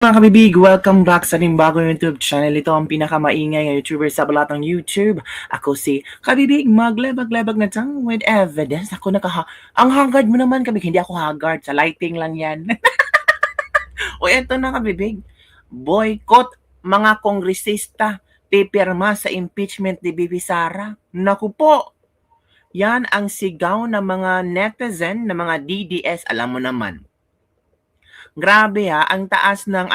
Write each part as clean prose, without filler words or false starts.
Mga kabibig, welcome back sa ating bagong YouTube channel. Ito ang pinakamaingay na YouTuber sa balatang YouTube. Ako si Kabibig, maglebag-lebag na tang with evidence. Ako ang haggard mo naman, kabibig. Hindi ako haggard, sa lighting lang yan. O eto na, kabibig. Boycott mga kongresista, pipirma sa impeachment ni Bibi Sara. Naku po, yan ang sigaw ng mga netizen, ng mga DDS, alam mo naman. Grabe ang taas ng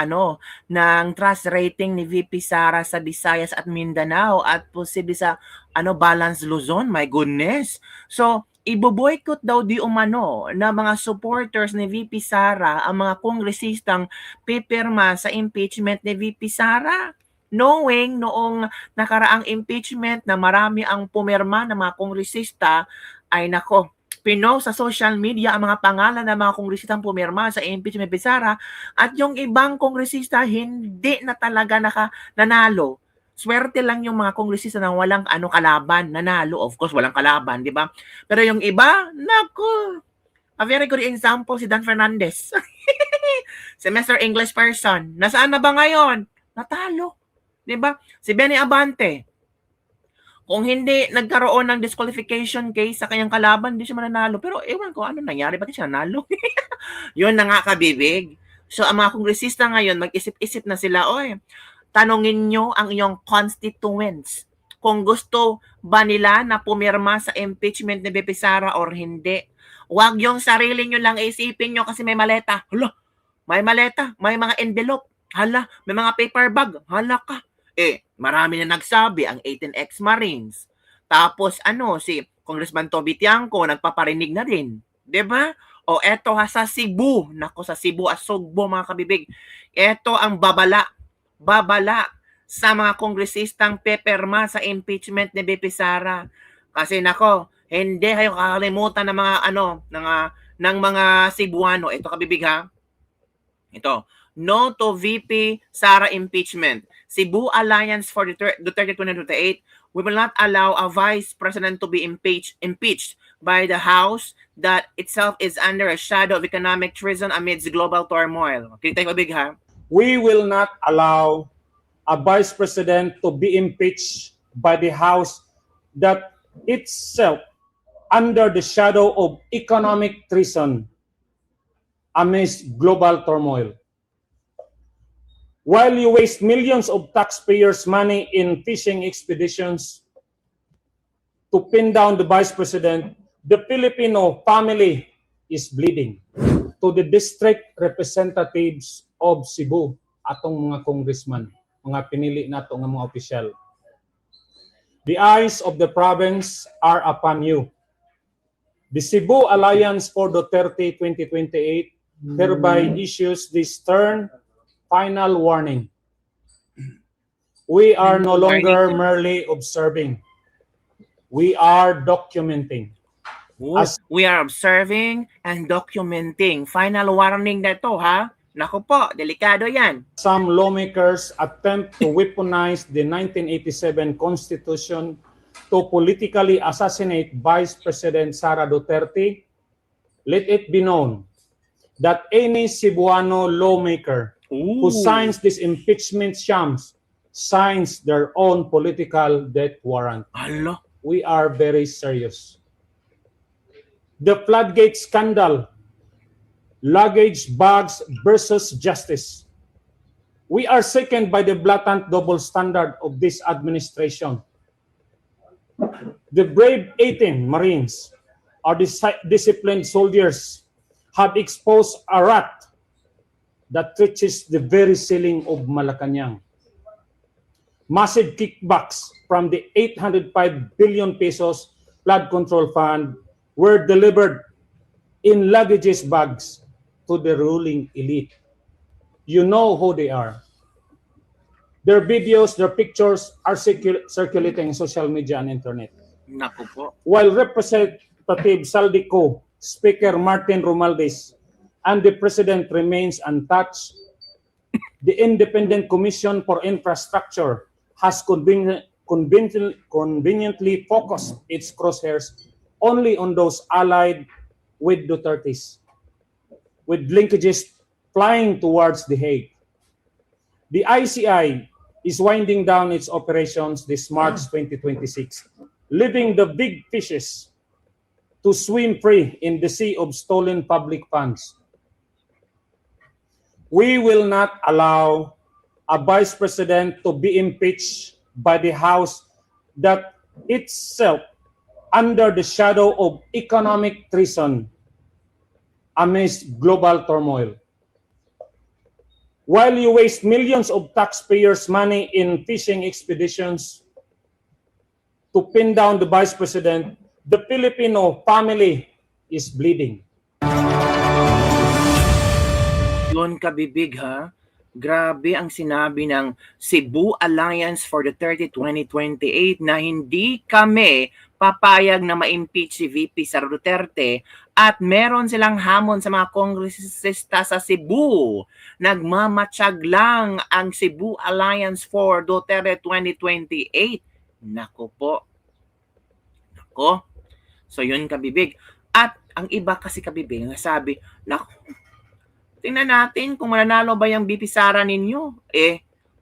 ng trust rating ni VP Sara sa Visayas at Mindanao at posible sa Balance Luzon. My goodness. So, ibo-boycott daw di umano na mga supporters ni VP Sara ang mga kongresistang pipirma sa impeachment ni VP Sara. Knowing noong nakaraang impeachment na marami ang pumirma ng mga kongresista, ay nako, pinost sa social media ang mga pangalan ng mga kongresistang pumirma sa impeachment ni Sara at yung ibang kongresista hindi na talaga nanalo. Swerte lang yung mga kongresista na walang kalaban, nanalo. Of course, walang kalaban, di ba? Pero yung iba, naku, a very good example si Dan Fernandez. Semester English person. Nasaan na ba ngayon? Natalo. Di ba? Si Benny Abante, kung hindi nagkaroon ng disqualification case sa kanyang kalaban, hindi siya mananalo. Pero ewan ko, ano nangyari? Bakit siya nanalo? Yun na nga, kabibig. So, ang mga kongresista ngayon, mag-isip-isip na sila, oy, tanongin nyo ang inyong constituents kung gusto ba nila na pumirma sa impeachment ni VP Sara or hindi. Huwag yung sarili nyo lang isipin nyo kasi may maleta. Hala, may maleta, may mga envelope. Hala, may mga paper bag. Hala ka. Marami na nagsabi ang 18 ex-Marines. Tapos si Congressman Toby Tiangco nagpaparinig na rin, 'di ba? O eto sa Cebu, nako sa Cebu Asugbo mga kabibig. Eto ang babala sa mga kongresistang pepirma sa impeachment ni VP Sara. Kasi nako, hindi kayo kakalimutan ng mga ng mga Cebuano. Ito kabibig ha. Ito, no to VP Sara impeachment. Cebu Alliance for Duterte 2028, we will not allow a vice president to be impeached by the House that itself is under a shadow of economic treason amidst global turmoil. Kita ko big ha? We will not allow a vice president to be impeached by the House that itself under the shadow of economic treason amidst global turmoil. While you waste millions of taxpayers' money in fishing expeditions to pin down the vice president, the Filipino family is bleeding. To the district representatives of Cebu, atong mga congressman, mga pinili nato nga mga opisyal. The eyes of the province are upon you. The Cebu Alliance for Duterte 2028 hereby issues this stern final warning. We are no longer merely observing. We are documenting. We are observing and documenting. Final warning na ito, ha? Naku po, delikado yan. Some lawmakers attempt to weaponize the 1987 Constitution to politically assassinate Vice President Sara Duterte. Let it be known that any Cebuano lawmaker who signs this impeachment shams signs their own political death warrant. Hello? We are very serious. The Floodgate scandal, luggage bags versus justice. We are sickened by the blatant double standard of this administration. The brave 18 Marines, our disciplined soldiers, have exposed a rat that reaches the very ceiling of Malacanang. Massive kickbacks from the 805 billion pesos flood control fund were delivered in luggage bags to the ruling elite. You know who they are. Their videos, their pictures are circulating in social media and internet. Naku po. While Representative Saldico, Speaker Martin Romualdez, and the President remains untouched, the Independent Commission for Infrastructure has conveniently focused its crosshairs only on those allied with Duterte's, with linkages flying towards The Hague. The ICI is winding down its operations this March 2026, leaving the big fishes to swim free in the sea of stolen public funds. We will not allow a vice president to be impeached by the House that itself under the shadow of economic treason amidst global turmoil. While you waste millions of taxpayers' money in fishing expeditions to pin down the vice president, the Filipino family is bleeding. Yun kabibig ha. Grabe ang sinabi ng Cebu Alliance for Duterte 2028 na hindi kami papayag na ma-impeach si VP Sara Duterte at meron silang hamon sa mga kongresista sa Cebu. Nagmamatsyag lang ang Cebu Alliance for Duterte 2028. Nako po. Nako. So yun kabibig. At ang iba kasi kabibig, sabi, nako, tingnan natin kung mananalo ba yung VP Sara ninyo.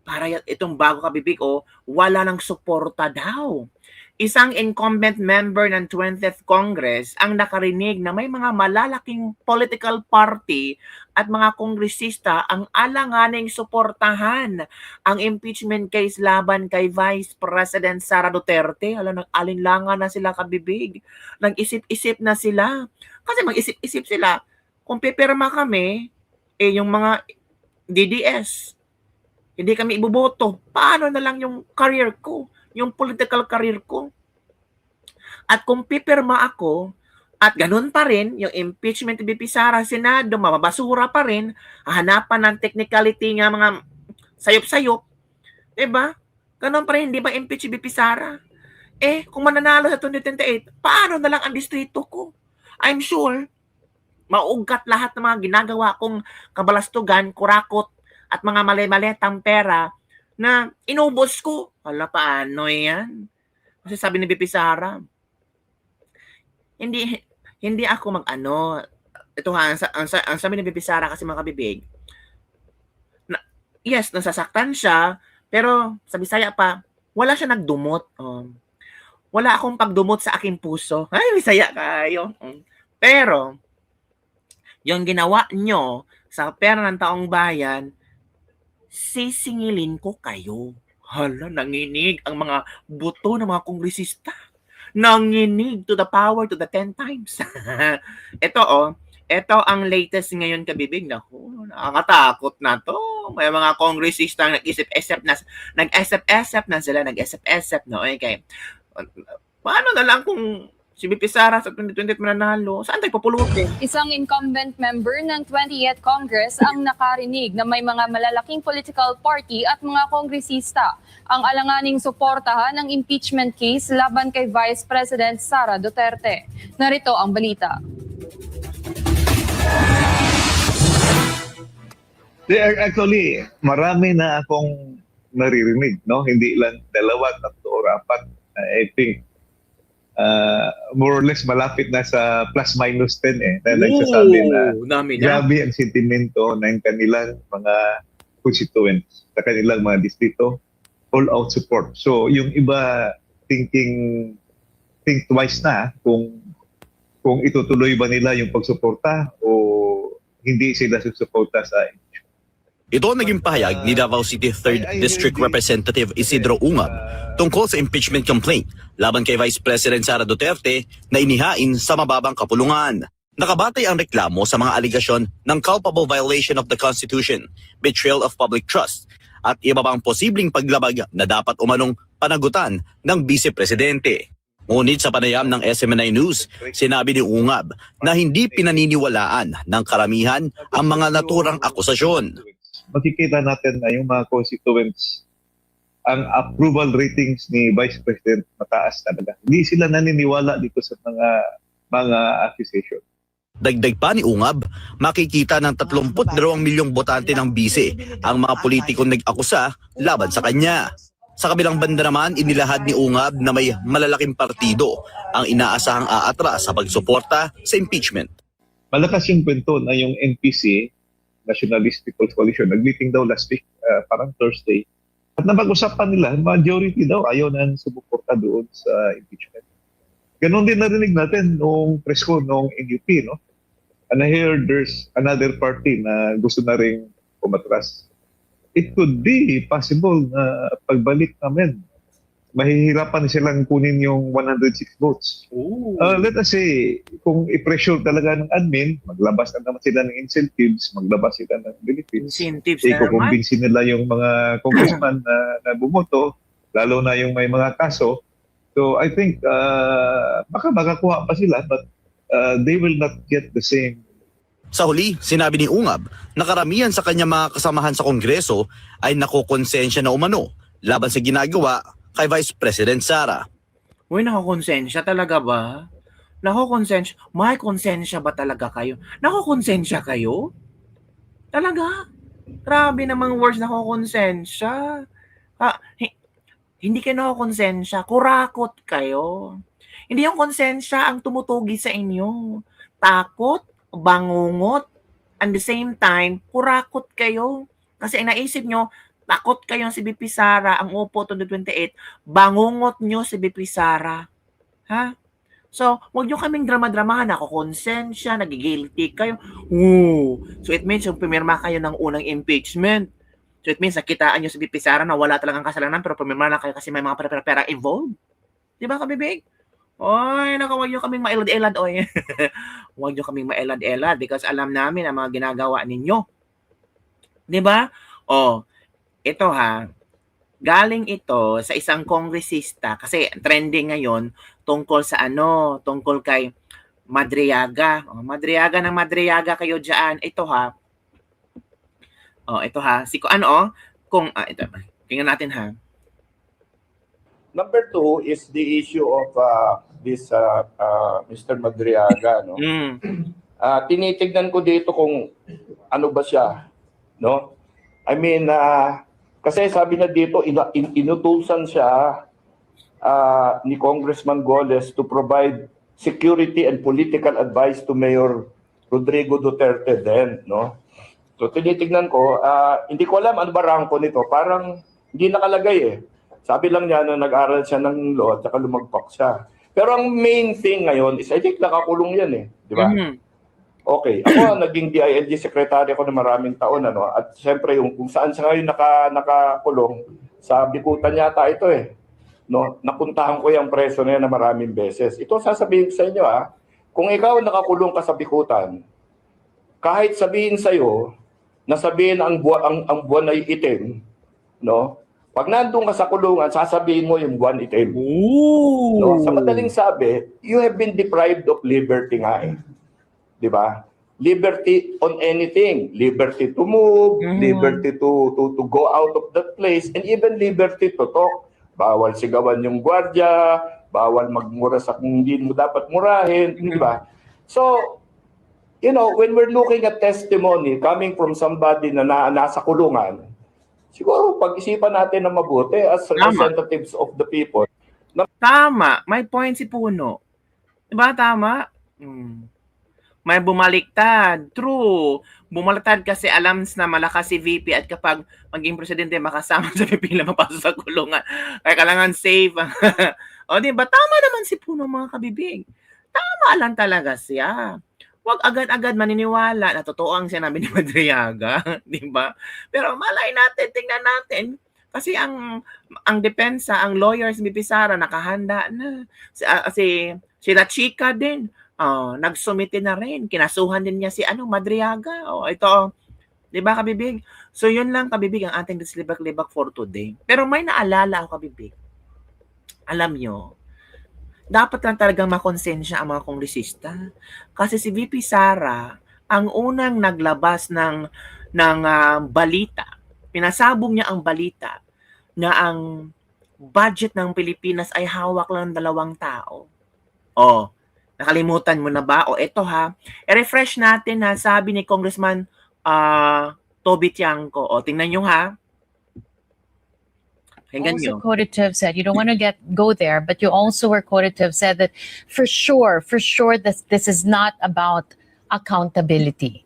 Para itong bago kabibig, wala nang suporta daw. Isang incumbent member ng 20th Congress ang nakarinig na may mga malalaking political party at mga kongresista ang alanganing suportahan ang impeachment case laban kay Vice President Sara Duterte. Nag-alinlangan na sila kabibig. Nag-isip-isip na sila. Kasi mag-isip-isip sila. Kung pipirma kami, yung mga DDS, hindi kami iboboto. Paano na lang yung career ko? Yung political career ko? At kung pipirma ako, at ganun pa rin, yung impeachment ni VP Sara, Senado, mababasura pa rin, hahanapan ng technicality nga mga sayop-sayop. Diba? Ganun pa rin, hindi ba impeach si VP Sara? Kung mananalo sa 2028, paano na lang ang distrito ko? I'm sure, maugat lahat ng mga ginagawa kong kabalastugan, kurakot, at mga mali-malitang pera na inubos ko. Hala, paano yan? Kasi sabi ni VP Sara, hindi ako mag-ano. Ito ha, ang sabi ni VP Sara kasi mga kabibig, yes, nasasaktan siya, pero sa Bisaya pa, wala siya nagdumot. Wala akong pagdumot sa aking puso. Ay, Bisaya kayo. Pero, yung ginawa nyo sa pera ng taong bayan, sisingilin ko kayo. Hala, nanginig ang mga buto ng mga kongresista. Nanginig to the power to the 10 times. Ito ang latest ngayon kabibig. Naku, nakakatakot na to. May mga kongresista nag-isip-isip na sila. Okay. Paano na lang kung si VP Sara sa 2020 mananalo, saan tayo papulutin? Isang incumbent member ng 20th Congress ang nakarinig na may mga malalaking political party at mga kongresista ang alanganing suportahan ng impeachment case laban kay Vice President Sara Duterte. Narito ang balita. Actually, marami na akong naririnig, no? Hindi lang dalawa, tatlo or apat. I think more or less malapit na sa plus-minus 10 na nagsasabi na grabe ang sentimento ng kanilang mga constituents sa kanilang mga distrito, all-out support. So yung iba think twice na kung itutuloy ba nila yung pagsuporta o hindi sila susuporta sa Ito ang naging pahayag ni Davao City 3rd District Representative Isidro Ungab tungkol sa impeachment complaint laban kay Vice President Sara Duterte na inihain sa mababang kapulungan. Nakabatay ang reklamo sa mga aligasyon ng culpable violation of the Constitution, betrayal of public trust, at iba pang posibleng paglabag na dapat umanong panagutan ng Vice Presidente. Ngunit sa panayam ng SMNI News, sinabi ni Ungab na hindi pinaniniwalaan ng karamihan ang mga naturang akusasyon. Makikita natin na yung mga constituents, ang approval ratings ni Vice President mataas talaga. Hindi sila naniniwala dito sa mga accusation. Dagdag pa ni Ungab, makikita ng 32 milyong botante ng bise ang mga politikong nag-akusa laban sa kanya. Sa kabilang banda naman, inilahad ni Ungab na may malalaking partido ang inaasahang aatras sa pagsuporta sa impeachment. Malakas yung kwento na yung NPC Nationalist People's Coalition, nag-meeting daw last week, parang Thursday. At napag-usapan nila, majority daw ayaw nang sumuporta doon sa impeachment. Ganon din narinig natin nung press ko, nung NUP, no? And I hear there's another party na gusto na rin umatras. It could be possible na pagbalik namin, mahihirapan silang kunin yung 106 votes. Let us say, kung i-pressure talaga ng admin, maglabas na naman sila ng incentives, maglabas sila ng benefits. Incentives na naman. Kukumbinsin nila yung mga congressman na bumoto, lalo na yung may mga kaso. So I think baka makakuha pa sila, but they will not get the same. Sa huli, sinabi ni Ungab na karamihan sa kanyang mga kasamahan sa Kongreso ay nakokonsensya na umano laban sa ginagawa kay Vice President Sara. Uy, nakakonsensya talaga ba? Nakakonsensya? May konsensya ba talaga kayo? Nakakonsensya kayo? Talaga? Grabe namang words nakakonsensya. Hindi kayo nakakonsensya. Kurakot kayo. Hindi yung konsensya ang tumutugi sa inyo. Takot, bangungot, at the same time, kurakot kayo. Kasi naisip nyo, takot kayo si BP Sara, ang upo 2028, bangungot nyo si BP Sara. Ha? So, huwag nyo kaming drama-dramahan, ako konsensya, nagigilty kayo. So, it means yung pumirma kayo ng unang impeachment. So, it means nakitaan nyo si BP Sara na wala talagang kasalanan, pero pumirma na kayo kasi may mga pera involved. Di ba, kabibig? Oy, huwag nyo kaming mailad-elad, oy. Huwag nyo kaming mailad-elad because alam namin ang mga ginagawa ninyo. Di ba? Ito ha, galing ito sa isang kongresista kasi trending ngayon tungkol sa tungkol kay Madriaga. Madriaga kayo diyan. Ito ha. Ito ha. Ito. Tingnan natin ha. Number two is the issue of this Mr. Madriaga, no? Tinitignan ko dito kung ano ba siya, no? I mean, kasi sabi na dito, inutusan siya ni Congressman Goles to provide security and political advice to Mayor Rodrigo Duterte then, no? So tinitignan ko, hindi ko alam ano ba rangko nito. Parang hindi nakalagay eh. Sabi lang niya na nag-aral siya ng law at saka lumagpak siya. Pero ang main thing ngayon is I think nakakulong yan eh. Di ba? Okay. Ako naging DILG secretary ako na maraming taon. At siyempre kung saan siya ngayon nakakulong, sa bikutan yata ito eh. No? Napuntahan ko yung preso na yan na maraming beses. Ito sasabihin sa inyo kung ikaw nakakulong ka sa bikutan, kahit sabihin sa'yo, na sabihin ang buwan ay itim, no? Pag nandun ka sa kulungan, sasabihin mo yung buwan itim. No? Sa madaling sabi, you have been deprived of liberty nga eh. Di ba? Liberty on anything. Liberty to move, liberty to go out of that place, and even liberty to talk. Bawal sigawan yung gwardiya, bawal magmura sa kung hindi mo dapat murahin, di ba? So, you know, when we're looking at testimony coming from somebody na nasa kulungan, siguro pag-isipan natin na mabuti as representatives of the people. Tama. May point si Puno. Diba? Tama? May bumaliktad. True. Bumaliktad kasi alam na malakas si VP at kapag maging presidente makasama sa pipila mapasok sa kulungan. Kaya kailangan safe. Diba? Tama naman si Puno mga kabibig. Tama lang talaga siya. Huwag agad-agad maniniwala na totoo ang sinabi ni Madriaga, di ba? Pero malay natin, tingnan natin. Kasi ang depensa, ang lawyers ni Sara nakahanda na. Si La Chica din, nagsumite na rin. Kinasuhan din niya si Madriaga. Ito, di ba kabibig? So yun lang kabibig ang ating dislibak-libak for today. Pero may naalala ako kabibig. Alam nyo, dapat lang talagang makonsensya ang mga kongresista. Kasi si VP Sara, ang unang naglabas ng balita, pinasabog niya ang balita na ang budget ng Pilipinas ay hawak lang ng 2 tao. Nakalimutan mo na ba? Ito ha, i-refresh natin na sabi ni Congressman Toby Tiangco. Tingnan nyo ha. Also quoted to have said, you don't want to go there, but you also were quoted to have said that for sure, this is not about accountability.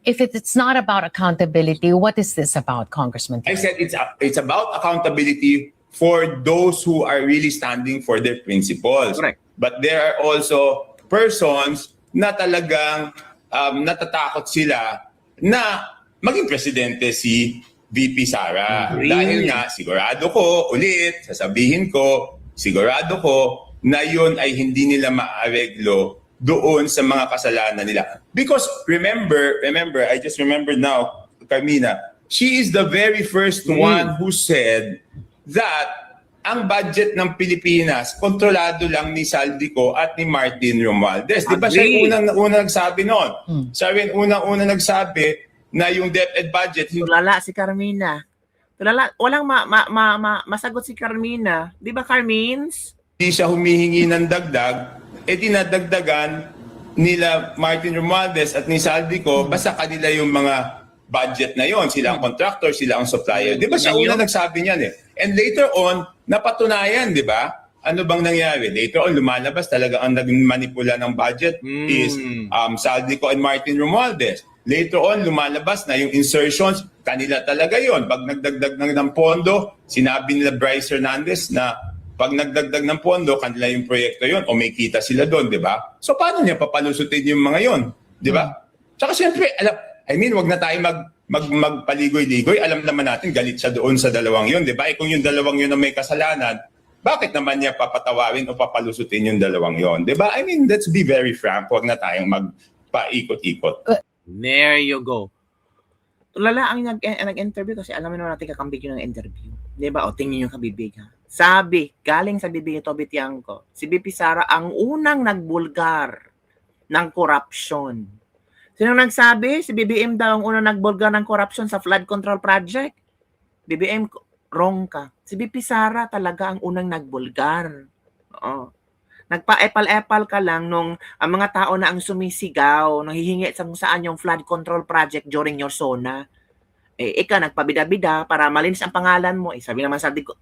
if it's not about accountability, what is this about, Congressman? I said it's about accountability for those who are really standing for their principles. Correct. But there are also persons na talagang natatakot sila na maging presidente si VP Sara. Agree. Dahil nga, sigurado ko, ulit, sasabihin ko, sigurado ko na yun ay hindi nila maareglo doon sa mga kasalanan nila. Because remember, I just remember now, Carmina, she is the very first one who said that ang budget ng Pilipinas, kontrolado lang ni Saldico at ni Martin Romualdez. Di ba siya yung unang nagsabi noon? Siya yung unang nagsabi na yung DepEd budget, Tulala si Carmina. Tulala, walang masagot si Carmina. Di ba, Carmins? hindi siya humihingi ng dagdag, dinadagdagan nila Martin Romualdez at ni Saldico, basta kanila yung mga budget na yon, sila ang contractor, sila ang supplier. Di ba siya una nagsabi niyan eh. And later on, napatunayan, di ba? Ano bang nangyari? Later on, lumalabas talaga ang naging manipula ng budget is Saldico and Martin Romualdez. Later on, lumalabas na yung insertions, kanila talaga yon. Pag nagdagdag ng pondo, sinabi nila Bryce Hernandez na pag nagdagdag ng pondo, kanila yung proyekto yon o may kita sila doon, di ba? So paano niya papalusutin yung mga yon? Di ba? Tsaka siyempre, wag na tayo magpaligoy-ligoy. Alam naman natin, galit siya doon sa dalawang yon, di ba? Kung yung dalawang yon na may kasalanan, bakit naman niya papatawawin o papalusutin yung dalawang yon? Di ba? Let's be very frank. Wag na tayong magpaikot-ikot. There you go. Tulala ang nag-interview kasi alam naman natin kakambig yun ng interview. Di ba? O, tingin yung kabibig ha. Sabi, galing sa bibig ito, Bitiangco, si BP Sara ang unang nagbulgar ng korupsyon. Sino nagsabi? Si BBM daw ang unang nagbulgar ng korupsyon sa flood control project. BBM, wrong ka. Si BP Sara talaga ang unang nagbulgar. Oo. Nagpa-epal-epal ka lang nung ang mga tao na ang sumisigaw, nanghihingi sa kung saan yung flood control project during your SONA. Ikaw nagpabida-bida para malinis ang pangalan mo. Sabi naman sabi ko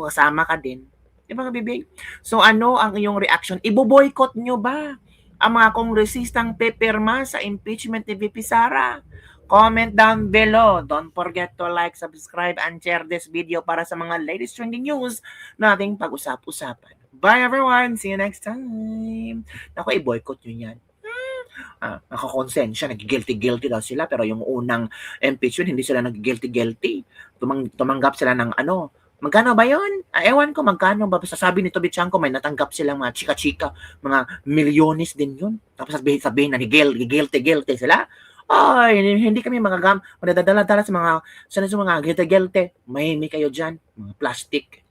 kasama ka din. Di ba, bibig? So ano ang iyong reaction? Ibo-boycott nyo ba ang mga kongresistang pepirma sa impeachment ni VP Sara? Comment down below. Don't forget to like, subscribe, and share this video para sa mga latest trending news na ating pag-usap-usapan. Bye everyone! See you next time! Naku, i-boycott nyo yan. Nakakonsensya, nag-guilty daw sila, pero yung unang impeachment, hindi sila nag-guilty. Tumanggap sila ng ano, magkano ba yun? Ewan ko, magkano ba? Sasabi ni Toby Chanko, may natanggap silang mga chika-chika, mga milyones din yun. Tapos sabihin na guilty sila. Ay, hindi kami madadala-dala sa mga guilty. May kayo dyan, mga plastic.